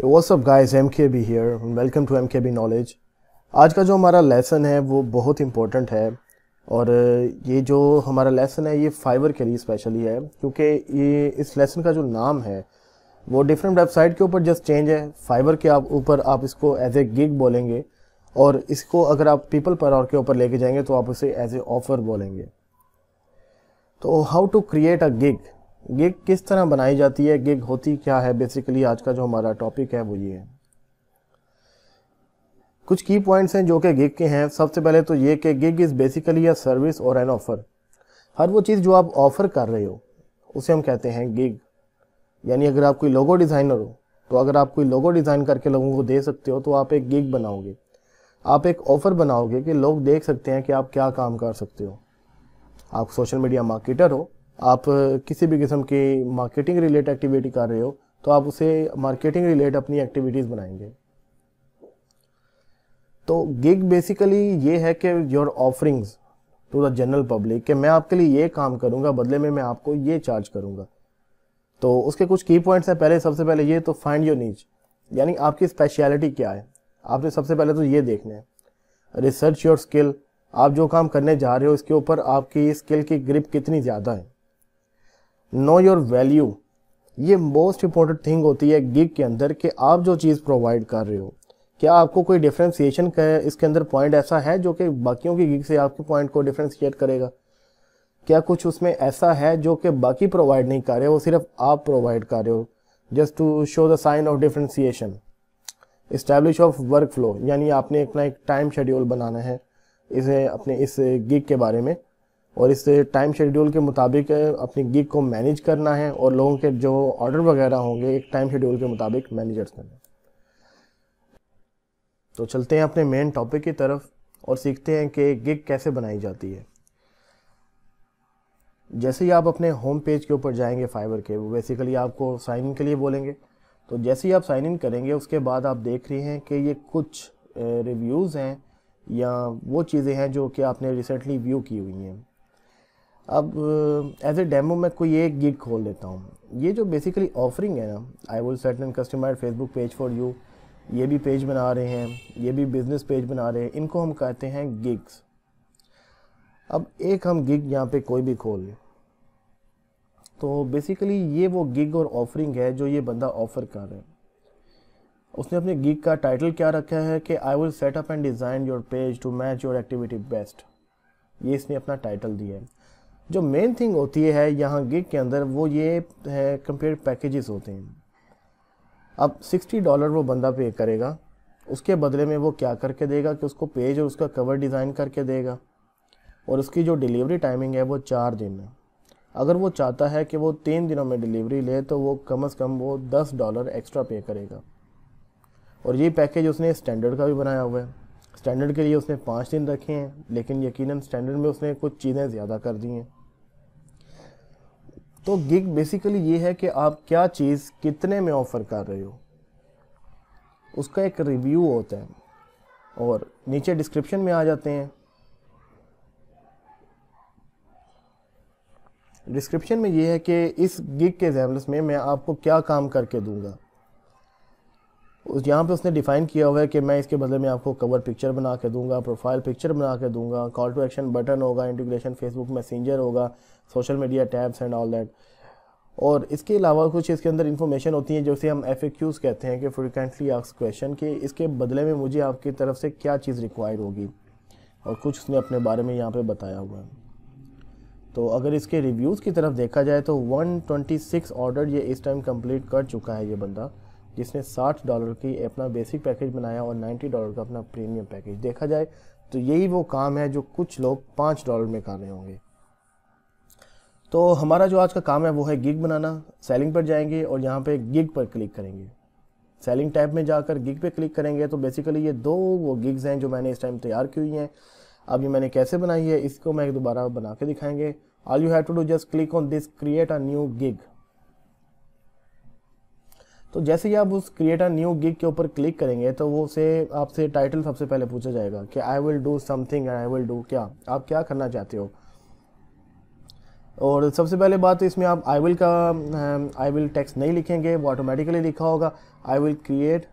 What's up guys, MKB here, welcome to MKB knowledge. आज का जो हमारा लेसन है वो बहुत इंपॉर्टेंट है और ये जो हमारा लेसन है ये फाइवर के लिए स्पेशली है क्योंकि ये इस लेसन का जो नाम है वो डिफरेंट वेबसाइट के ऊपर जस्ट चेंज है। फाइवर के ऊपर आप इसको एज ए गिग बोलेंगे और इसको अगर आप पीपल पर आवर के ऊपर लेके जाएंगे तो आप उसे एज ए ऑफर बोलेंगे। तो how to create a gig, gig किस तरह बनाई जाती है, गिग होती क्या है, बेसिकली आज का जो हमारा टॉपिक है वो ये है। कुछ की पॉइंट्स हैं जो कि गिग के हैं। सबसे पहले तो ये कि gig is basically a service और एन ऑफर। हर वो चीज़ जो आप ऑफर कर रहे हो उसे हम कहते हैं गिग। यानी अगर आप कोई लोगो डिज़ाइनर हो तो अगर आप कोई लोगो डिज़ाइन करके लोगों को दे सकते हो तो आप एक गिग बनाओगे, आप एक ऑफ़र बनाओगे कि लोग देख सकते हैं कि आप क्या काम कर सकते हो। आप सोशल मीडिया मार्केटर हो, आप किसी भी किस्म की मार्केटिंग रिलेटेड एक्टिविटी कर रहे हो तो आप उसे मार्केटिंग रिलेटेड अपनी एक्टिविटीज़ बनाएंगे। तो गिग बेसिकली ये है कि your offerings to the general public, कि मैं आपके लिए ये काम करूँगा, बदले में मैं आपको ये चार्ज करूँगा। तो उसके कुछ की पॉइंट्स हैं। सबसे पहले ये तो फाइंड योर नीच, यानी आपकी स्पेशलिटी क्या है। आपने सबसे पहले तो ये देखना है। रिसर्च योर स्किल, आप जो काम करने जा रहे हो इसके ऊपर आपकी स्किल की ग्रिप कितनी ज़्यादा है। नो योर वैल्यू, ये मोस्ट इंपॉर्टेंट थिंग होती है गिग के अंदर कि आप जो चीज़ प्रोवाइड कर रहे हो क्या आपको कोई डिफ्रेंसिएशन का इसके अंदर पॉइंट ऐसा है जो कि बाकियों की गिग से आपके पॉइंट को डिफ्रेंशिएट करेगा। क्या कुछ उसमें ऐसा है जो कि बाकी प्रोवाइड नहीं कर रहे हो, सिर्फ आप प्रोवाइड कर रहे हो just to show the sign of differentiation. Establish of work flow, यानी आपने अपना एक टाइम शेड्यूल बनाना है इसे अपने इस गिग के बारे में, और इस टाइम शेड्यूल के मुताबिक अपनी गिग को मैनेज करना है और लोगों के जो ऑर्डर वगैरह होंगे एक टाइम शेड्यूल के मुताबिक मैनेजर्स करना है। तो चलते हैं अपने मेन टॉपिक की तरफ और सीखते हैं कि गिग कैसे बनाई जाती है। जैसे ही आप अपने होम पेज के ऊपर जाएंगे फाइवर के, वो बेसिकली आपको साइन इन के लिए बोलेंगे। तो जैसे ही आप साइन इन करेंगे उसके बाद आप देख रहे हैं कि ये कुछ रिव्यूज़ हैं या वो चीज़ें हैं जो कि आपने रिसेंटली व्यू की हुई हैं। अब एज ए डेमो मैं कोई एक गिग खोल लेता हूँ। ये जो बेसिकली ऑफरिंग है ना, I will set an customised Facebook page for you, ये भी पेज बना रहे हैं, ये भी बिजनेस पेज बना रहे हैं, इनको हम कहते हैं गिग्स। अब एक हम गिग यहाँ पे कोई भी खोल लें तो बेसिकली ये वो गिग और ऑफरिंग है जो ये बंदा ऑफर कर रहा है। उसने अपने गिग का टाइटल क्या रखा है कि I will set up and design your page to match your activity best. ये इसने अपना टाइटल दिया है। जो मेन थिंग होती है यहाँ गिग के अंदर वो ये है कंपेयर पैकेजेस होते हैं। अब $60 वो बंदा पे करेगा, उसके बदले में वो क्या करके देगा कि उसको पेज और उसका कवर डिज़ाइन करके देगा और उसकी जो डिलीवरी टाइमिंग है वो 4 दिन है। अगर वो चाहता है कि वो 3 दिनों में डिलीवरी ले तो वो कम से कम वो $10 एक्स्ट्रा पे करेगा। और ये पैकेज उसने स्टैंडर्ड का भी बनाया हुआ है। स्टैंडर्ड के लिए उसने 5 दिन रखे हैं, लेकिन यकीनन स्टैंडर्ड में उसने कुछ चीज़ें ज़्यादा कर दी हैं। तो गिग बेसिकली ये है कि आप क्या चीज़ कितने में ऑफ़र कर रहे हो, उसका एक रिव्यू होता है। और नीचे डिस्क्रिप्शन में आ जाते हैं। डिस्क्रिप्शन में ये है कि इस गिग के एग्जाम्पल्स में मैं आपको क्या काम करके दूंगा। उस यहाँ पे उसने डिफ़ाइन किया हुआ है कि मैं इसके बदले में आपको कवर पिक्चर बना के दूंगा, प्रोफाइल पिक्चर बना के दूंगा, कॉल टू एक्शन बटन होगा, इंटीग्रेशन फेसबुक मैसेंजर होगा, social media tabs and all that. और इसके अलावा कुछ इसके अंदर इन्फॉर्मेशन होती है जैसे हम FAQs कहते हैं कि फ्रिक्वेंटली आस्क्ड क्वेश्चन, कि इसके बदले में मुझे आपकी तरफ से क्या चीज़ रिक्वायर होगी, और कुछ उसने अपने बारे में यहाँ पर बताया हुआ है। तो अगर इसके रिव्यूज़ की तरफ देखा जाए तो 126 ऑर्डर ये इस टाइम कंप्लीट कर चुका है ये बंदा, जिसने $60 की अपना बेसिक पैकेज बनाया और $90 का अपना प्रीमियम पैकेज। देखा जाए तो यही वो काम है जो कुछ लोग $5 में कर रहे होंगे। तो हमारा जो आज का काम है वो है गिग बनाना। सेलिंग पर जाएंगे और यहाँ पे गिग पर क्लिक करेंगे। सेलिंग टैब में जाकर गिग पे क्लिक करेंगे तो बेसिकली ये दो वो गिग्स हैं जो मैंने इस टाइम तैयार की हुई हैं। अब ये मैंने कैसे बनाई है इसको मैं दोबारा बना के दिखाएंगे। All you have to do just click on this create a new gig. तो जैसे ही आप उस क्रिएट अ न्यू गिग के ऊपर क्लिक करेंगे तो वो से आपसे टाइटल सबसे पहले पूछा जाएगा कि I will do something and I will do, क्या आप क्या करना चाहते हो। और सबसे पहले बात तो इसमें आप आई विल टेक्स्ट नहीं लिखेंगे, वो ऑटोमेटिकली लिखा होगा। I will create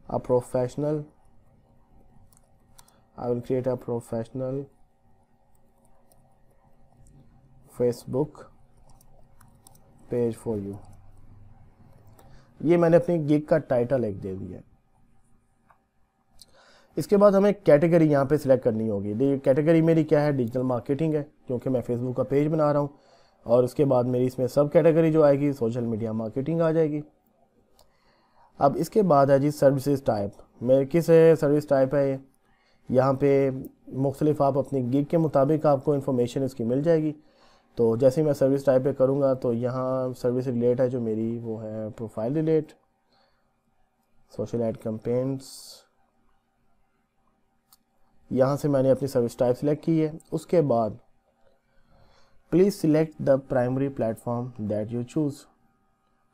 a professional Facebook page for you. ये मैंने अपनी गिग का टाइटल एक दे दिया। इसके बाद हमें कैटेगरी यहाँ पे सिलेक्ट करनी होगी। देखिए कैटेगरी मेरी क्या है, डिजिटल मार्केटिंग है, क्योंकि मैं फेसबुक का पेज बना रहा हूँ। और उसके बाद मेरी इसमें सब कैटेगरी जो आएगी सोशल मीडिया मार्केटिंग आ जाएगी। अब इसके बाद है जी सर्विसेज टाइप। मेरे किस सर्विस टाइप है ये, यहाँ पे मुख्तलिफ आप अपनी गिग के मुताबिक आपको इन्फॉर्मेशन इसकी मिल जाएगी। तो जैसे ही मैं सर्विस टाइप पे करूँगा तो यहाँ सर्विस रिलेट है जो मेरी, वो है profile relate, social ad campaigns. यहाँ से मैंने अपनी सर्विस टाइप सिलेक्ट की है। उसके बाद please select the primary platform that you choose.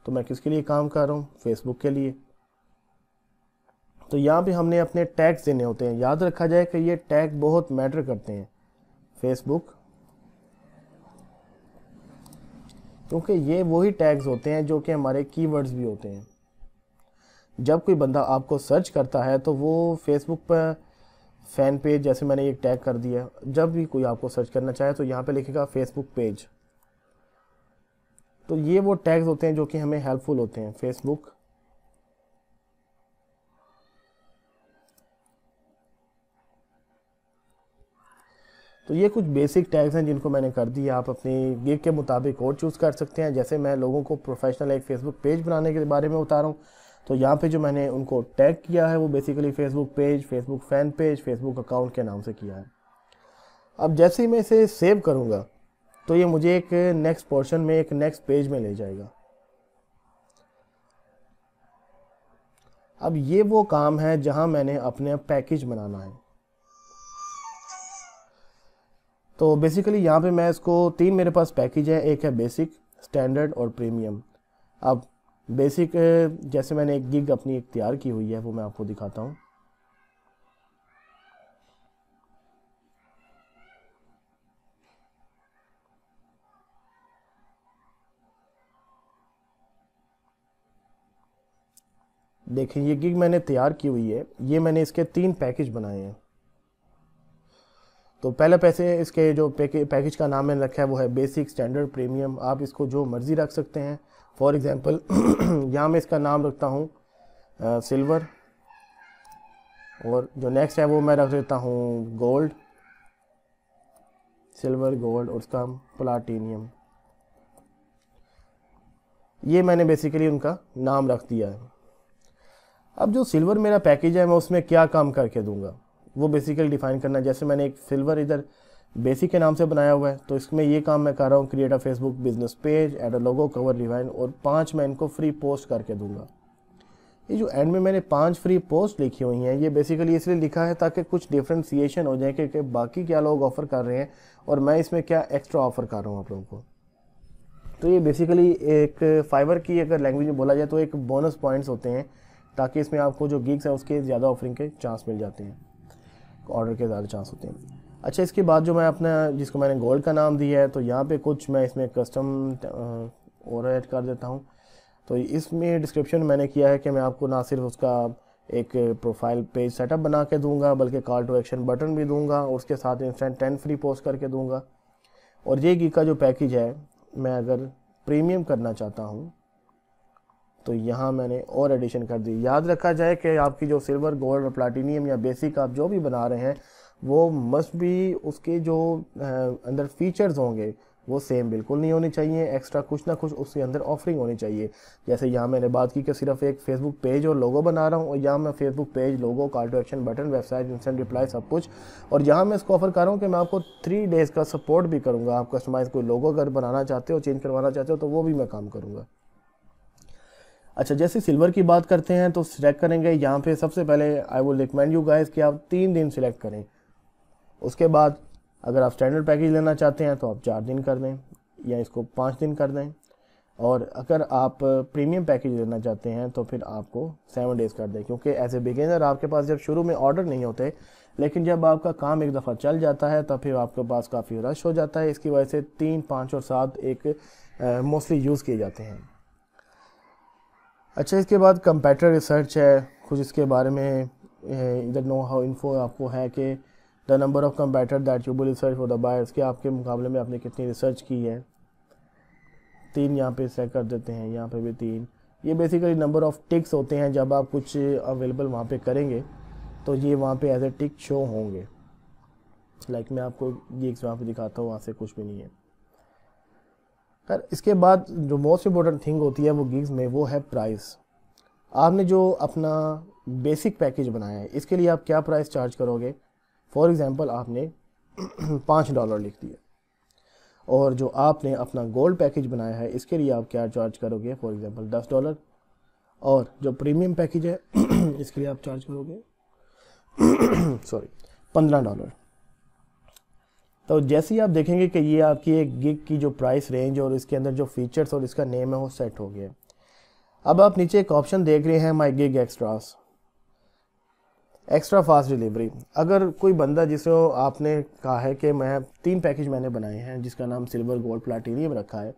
तो मैं किसके लिए काम कर रहा हूँ, फेसबुक के लिए। तो यहाँ पे हमने अपने टैग्स देने होते हैं। याद रखा जाए कि ये टैग बहुत मैटर करते हैं फेसबुक, क्योंकि ये वही टैग्स होते हैं जो कि हमारे कीवर्ड्स भी होते हैं। जब कोई बंदा आपको सर्च करता है तो वो फेसबुक पर फ़ैन पेज, जैसे मैंने एक टैग कर दिया, जब भी कोई आपको सर्च करना चाहे तो यहाँ पे लिखेगा फेसबुक पेज। तो ये वो टैग्स होते हैं जो कि हमें हेल्पफुल होते हैं फेसबुक। तो ये कुछ बेसिक टैग्स हैं जिनको मैंने कर दिया। आप अपनी गिग के मुताबिक और चूज़ कर सकते हैं। जैसे मैं लोगों को प्रोफेशनल एक फेसबुक पेज बनाने के बारे में बता रहा हूँ, तो यहाँ पे जो मैंने उनको टैग किया है वो basically Facebook page, Facebook fan page, Facebook account के नाम से किया है। अब जैसे ही मैं इसे सेव करूँगा तो ये मुझे एक नेक्स्ट पोर्शन में, एक नेक्स्ट पेज में ले जाएगा। अब ये वो काम है जहाँ मैंने अपने पैकेज बनाना है। तो बेसिकली यहाँ पे मैं इसको 3 मेरे पास पैकेज है, एक है बेसिक, स्टैंडर्ड और प्रीमियम। अब बेसिक जैसे मैंने एक गिग अपनी एक तैयार की हुई है वो मैं आपको दिखाता हूँ। देखिए ये गिग मैंने तैयार की हुई है, ये मैंने इसके 3 पैकेज बनाए हैं। तो पहले पैसे इसके जो पैकेज का नाम मैंने रखा है वो है बेसिक, स्टैंडर्ड, प्रीमियम। आप इसको जो मर्ज़ी रख सकते हैं। फॉर एग्ज़ाम्पल यहाँ मैं इसका नाम रखता हूँ सिल्वर, और जो नेक्स्ट है वो मैं रख देता हूँ गोल्ड, सिल्वर, गोल्ड, और उसका प्लाटिनियम। ये मैंने बेसिकली उनका नाम रख दिया है। अब जो सिल्वर मेरा पैकेज है मैं उसमें क्या काम करके दूंगा वो बेसिकली डिफाइन करना है। जैसे मैंने एक सिल्वर इधर बेसिक के नाम से बनाया हुआ है, तो इसमें ये काम मैं कर रहा हूँ, create a Facebook business page, add a logo, cover design, और 5 मैं इनको फ्री पोस्ट करके दूंगा। ये जो एंड में मैंने 5 फ्री पोस्ट लिखी हुई हैं, ये बेसिकली इसलिए लिखा है ताकि कुछ डिफ्रेंसिएशन हो जाए कि बाकी क्या लोग ऑफ़र कर रहे हैं और मैं इसमें क्या एक्स्ट्रा ऑफ़र कर रहा हूँ आप लोगों को। तो ये बेसिकली एक फाइवर की अगर लैंग्वेज में बोला जाए तो एक बोनस पॉइंट्स होते हैं, ताकि इसमें आपको जो गिग्स है उसके ज़्यादा ऑफरिंग के चांस मिल जाते हैं, ऑर्डर के ज़्यादा चांस होते हैं। अच्छा, इसके बाद जो मैं अपना जिसको मैंने गोल्ड का नाम दिया है, तो यहाँ पे कुछ मैं इसमें कस्टम और ऐड कर देता हूँ। तो इसमें डिस्क्रिप्शन मैंने किया है कि मैं आपको ना सिर्फ उसका एक प्रोफाइल पेज सेटअप बना के दूंगा, बल्कि कॉल टू एक्शन बटन भी दूंगा, और उसके साथ इंस्टेंट 10 फ्री पोस्ट करके दूंगा। और ये गिग का जो पैकेज है, मैं अगर प्रीमियम करना चाहता हूँ तो यहाँ मैंने और एडिशन कर दी। याद रखा जाए कि आपकी जो सिल्वर, गोल्ड और प्लाटिनियम या बेसिक आप जो भी बना रहे हैं वो मस्ट भी उसके जो अंदर फीचर्स होंगे वो सेम बिल्कुल नहीं होनी चाहिए, एक्स्ट्रा कुछ ना कुछ उसके अंदर ऑफरिंग होनी चाहिए। जैसे यहाँ मैंने बात की कि सिर्फ एक फेसबुक पेज और लोगो बना रहा हूँ, और यहाँ मैं Facebook page, logo, call to action button, website, instant reply, सब कुछ। और यहाँ मैं इसको ऑफर कर रहा हूँ कि मैं आपको 3 डेज़ का सपोर्ट भी करूँगा। आप कस्टमाइज़ कोई लोगो अगर बनाना चाहते हो, चेंज करवाना चाहते हो, तो वो भी मैं काम करूँगा। अच्छा, जैसे सिल्वर की बात करते हैं तो सिलेक्ट करेंगे यहाँ पे सबसे पहले I will recommend you guys कि आप 3 दिन सिलेक्ट करें। उसके बाद अगर आप स्टैंडर्ड पैकेज लेना चाहते हैं तो आप 4 दिन कर दें, या इसको 5 दिन कर दें। और अगर आप प्रीमियम पैकेज लेना चाहते हैं तो फिर आपको 7 डेज़ कर दें, क्योंकि एज ए बिगिनर आपके पास जब शुरू में ऑर्डर नहीं होते, लेकिन जब आपका काम एक दफ़ा चल जाता है तब फिर आपके पास काफ़ी रश हो जाता है। इसकी वजह से 3, 5 और 7 एक मोस्टली यूज़ किए जाते हैं। अच्छा, इसके बाद कंपेटिटर रिसर्च है, कुछ इसके बारे में इधर नो हाउ इन्फो आपको है कि the number of competitor that you will research for the buyers, के आपके मुकाबले में आपने कितनी रिसर्च की है। 3 यहाँ पे सेट कर देते हैं, यहाँ पे भी 3। ये बेसिकली नंबर ऑफ टिक्स होते हैं, जब आप कुछ अवेलेबल वहाँ पे करेंगे तो ये वहाँ पे एज ए टिक शो होंगे। लाइक मैं आपको गिग्स वहाँ पे दिखाता हूँ, वहाँ से कुछ भी नहीं है। खैर, इसके बाद जो मोस्ट इम्पोर्टेंट थिंग होती है वो गिग्स में, वो है प्राइस। आपने जो अपना बेसिक पैकेज बनाया है, इसके लिए आप क्या प्राइस चार्ज करोगे। फॉर एग्ज़ाम्पल आपने $5 लिख दिया, और जो आपने अपना गोल्ड पैकेज बनाया है इसके लिए आप क्या चार्ज करोगे, फॉर एग्ज़ाम्पल $10। और जो प्रीमियम पैकेज है इसके लिए आप चार्ज करोगे $15। तो जैसे ही आप देखेंगे कि ये आपकी एक गिग की जो प्राइस रेंज और इसके अंदर जो फीचर्स और इसका नेम है वो सेट हो गया। अब आप नीचे एक ऑप्शन देख रहे हैं, my gig extras, extra fast delivery. अगर कोई बंदा जिसको आपने कहा है कि मैं 3 पैकेज मैंने बनाए हैं जिसका नाम सिल्वर, गोल्ड, प्लैटिनियम रखा है,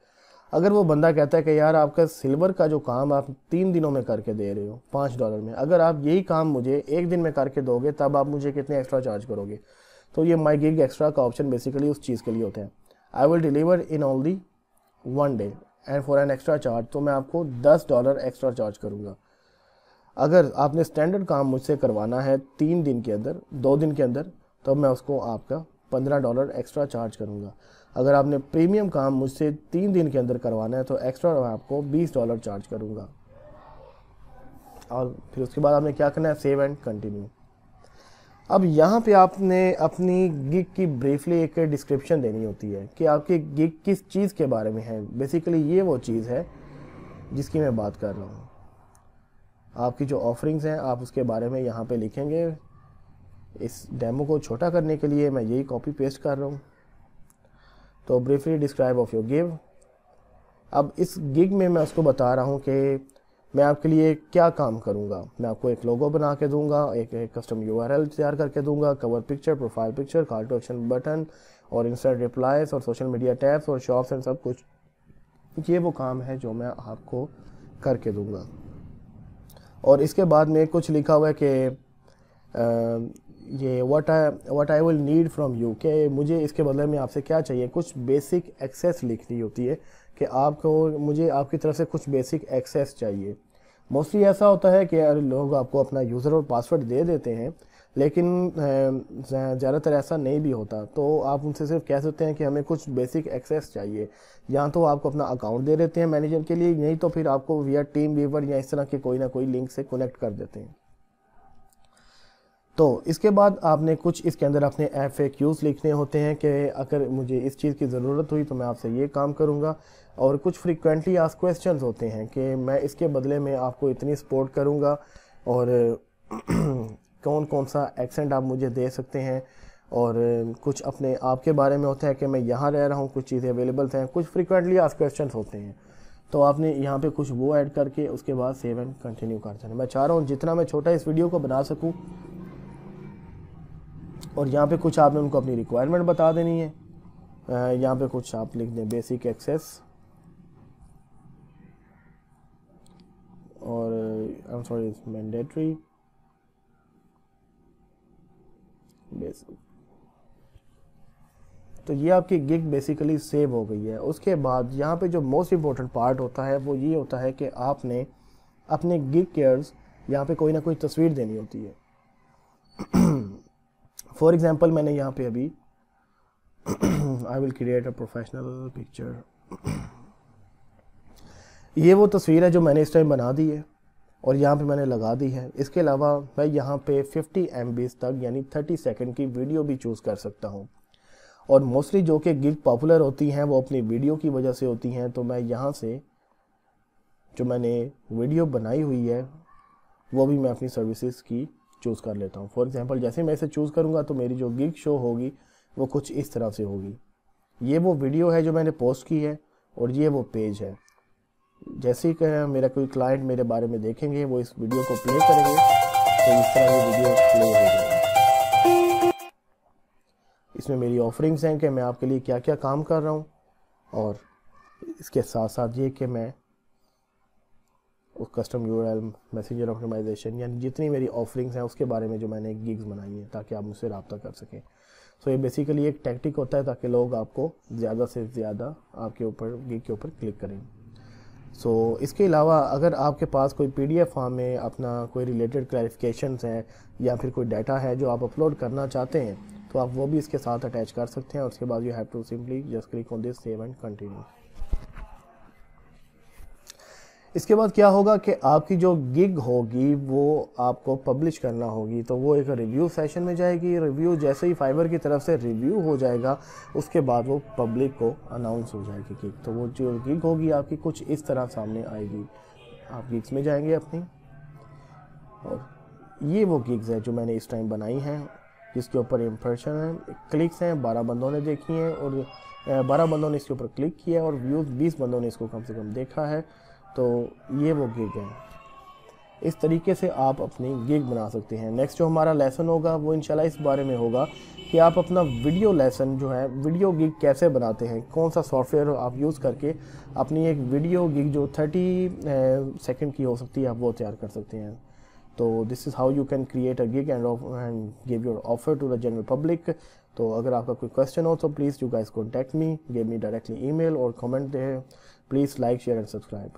अगर वो बंदा कहता है कि यार आपका सिल्वर का जो काम आप 3 दिनों में करके दे रहे हो $5 में, अगर आप यही काम मुझे 1 दिन में करके दोगे तब आप मुझे कितने एक्स्ट्रा चार्ज करोगे। तो ये माई गिग एक्स्ट्रा का ऑप्शन बेसिकली उस चीज़ के लिए होता है। I will deliver in only 1 day and for an extra charge, तो मैं आपको $10 एक्स्ट्रा चार्ज करूँगा। अगर आपने स्टैंडर्ड काम मुझसे करवाना है 3 दिन के अंदर, 2 दिन के अंदर, तो मैं उसको आपका $15 एक्स्ट्रा चार्ज करूँगा। अगर आपने प्रीमियम काम मुझसे 3 दिन के अंदर करवाना है तो एक्स्ट्रा मैं आपको $20 चार्ज करूँगा। और फिर उसके बाद आपने क्या करना है, सेव एंड कंटिन्यू। अब यहाँ पे आपने अपनी गिग की ब्रीफली एक डिस्क्रिप्शन देनी होती है कि आपकी गिग किस चीज़ के बारे में है। बेसिकली ये वो चीज़ है जिसकी मैं बात कर रहा हूँ। आपकी जो ऑफरिंग्स हैं आप उसके बारे में यहाँ पे लिखेंगे। इस डेमो को छोटा करने के लिए मैं यही कॉपी पेस्ट कर रहा हूँ। तो briefly describe of your gig. अब इस गिग में मैं उसको बता रहा हूँ कि मैं आपके लिए क्या काम करूँगा। मैं आपको एक लोगो बना के दूंगा, एक कस्टम URL तैयार करके दूंगा, cover picture, profile picture, call to action button और इंस्टेंट रिप्लाइज और सोशल मीडिया टैब्स और शॉप्स एंड सब कुछ। ये वो काम है जो मैं आपको करके दूंगा। और इसके बाद में कुछ लिखा हुआ है कि ये what I will need from you, कि मुझे इसके बदले में आपसे क्या चाहिए। कुछ बेसिक एक्सेस लिखनी होती है कि आपको, मुझे आपकी तरफ से कुछ बेसिक एक्सेस चाहिए। मोस्टली ऐसा होता है कि लोग आपको अपना यूज़र और पासवर्ड दे देते हैं, लेकिन ज़्यादातर ऐसा नहीं भी होता। तो आप उनसे सिर्फ कह सकते हैं कि हमें कुछ बेसिक एक्सेस चाहिए। या तो आपको अपना अकाउंट दे देते हैं मैनेजर के लिए, नहीं तो फिर आपको विया टीम वीवर या इस तरह के कोई ना कोई लिंक से कनेक्ट कर देते हैं। तो इसके बाद आपने कुछ इसके अंदर अपने FAQs लिखने होते हैं कि अगर मुझे इस चीज़ की ज़रूरत हुई तो मैं आपसे ये काम करूँगा। और कुछ फ्रीक्वेंटली आस्क्ड क्वेश्चंस होते हैं कि मैं इसके बदले में आपको इतनी सपोर्ट करूँगा और कौन कौन सा एक्सेंट आप मुझे दे सकते हैं। और कुछ अपने आपके बारे में होता है कि मैं यहाँ रह रहा हूँ, कुछ चीज़ें अवेलेबल हैं। कुछ फ्रीक्वेंटली आस्क्ड क्वेश्चंस होते हैं, तो आपने यहाँ पे कुछ वो ऐड करके उसके बाद सेव एंड कंटिन्यू कर देना। मैं चाह रहा हूँ जितना मैं छोटा इस वीडियो को बना सकूँ। और यहाँ पे कुछ आपने उनको अपनी रिक्वायरमेंट बता देनी है। यहाँ पे कुछ आप लिख दें बेसिक एक्सेस और I am sorry mandatory basic. तो ये आपकी गिग बेसिकली सेव हो गई है। उसके बाद यहाँ पे जो मोस्ट इम्पोर्टेंट पार्ट होता है वो ये होता है कि आपने अपने गिग केयर्स यहाँ पे कोई ना कोई तस्वीर देनी होती है। फॉर एग्जाम्पल मैंने यहाँ पे अभी I will create a professional picture, ये वो तस्वीर है जो मैंने इस टाइम बना दी है और यहाँ पे मैंने लगा दी है। इसके अलावा मैं यहाँ पे 50 MB तक यानी 30 सेकंड की वीडियो भी चूज़ कर सकता हूँ। और मोस्टली जो कि गिग पॉपुलर होती हैं वो अपनी वीडियो की वजह से होती हैं। तो मैं यहाँ से जो मैंने वीडियो बनाई हुई है वो भी मैं अपनी सर्विसेज की चूज़ कर लेता हूँ। फॉर एग्जांपल जैसे मैं इसे चूज़ करूँगा तो मेरी जो गिग शो होगी वो कुछ इस तरह से होगी। ये वो वीडियो है जो मैंने पोस्ट की है और ये वो पेज है। जैसे ही मेरा कोई क्लाइंट मेरे बारे में देखेंगे वो इस वीडियो को प्ले करेंगे तो इस तरह ये वीडियो प्ले हो जाएगी। इसमें मेरी ऑफरिंग्स हैं कि मैं आपके लिए क्या क्या काम कर रहा हूँ, और इसके साथ साथ ये कि मैं उस कस्टम यूआरएल, मैसेंजर ऑप्टिमाइजेशन, यानी जितनी मेरी ऑफरिंग्स हैं उसके बारे में जो मैंने गिग्स बनाई हैं ताकि आप मुझसे रब्ता कर सकें। सो ये बेसिकली एक टैक्टिक होता है ताकि लोग आपको ज़्यादा से ज़्यादा आपके ऊपर गिग के ऊपर क्लिक करें। सो इसके अलावा अगर आपके पास कोई PDF फॉर्म में अपना कोई रिलेटेड क्लैरिफिकेशंस हैं या फिर कोई डाटा है जो आप अपलोड करना चाहते हैं, तो आप वो भी इसके साथ अटैच कर सकते हैं, और उसके बाद you have to simply just click on this save and continue. इसके बाद क्या होगा कि आपकी जो गिग होगी वो आपको पब्लिश करना होगी, तो वो एक रिव्यू सेशन में जाएगी। रिव्यू जैसे ही फाइबर की तरफ से रिव्यू हो जाएगा उसके बाद वो पब्लिक को अनाउंस हो जाएगी गिग। तो वो जो गिग होगी आपकी कुछ इस तरह सामने आएगी। आप गिग्स में जाएंगे अपनी, और ये वो गिग्स हैं जो मैंने इस टाइम बनाई हैं, जिसके ऊपर इम्प्रेशन है, क्लिक्स हैं 12 बंदों ने देखी हैं, और 12 बंदों ने इसके ऊपर क्लिक किया है, और व्यूज़ 20 बंदों ने इसको कम से कम देखा है। तो ये वो गिग है। इस तरीके से आप अपनी गिग बना सकते हैं। नेक्स्ट जो हमारा लेसन होगा वो इंशाल्लाह इस बारे में होगा कि आप अपना वीडियो लेसन जो है, वीडियो गिग कैसे बनाते हैं, कौन सा सॉफ्टवेयर आप यूज़ करके अपनी एक वीडियो गिग जो 30 सेकंड की हो सकती है आप वो तैयार कर सकते हैं। तो this is how you can create a gig and give your offer to the general public. तो अगर आपका कोई क्वेश्चन हो तो please you guys contact me, give me directly email और कमेंट दें। Please like, share and subscribe.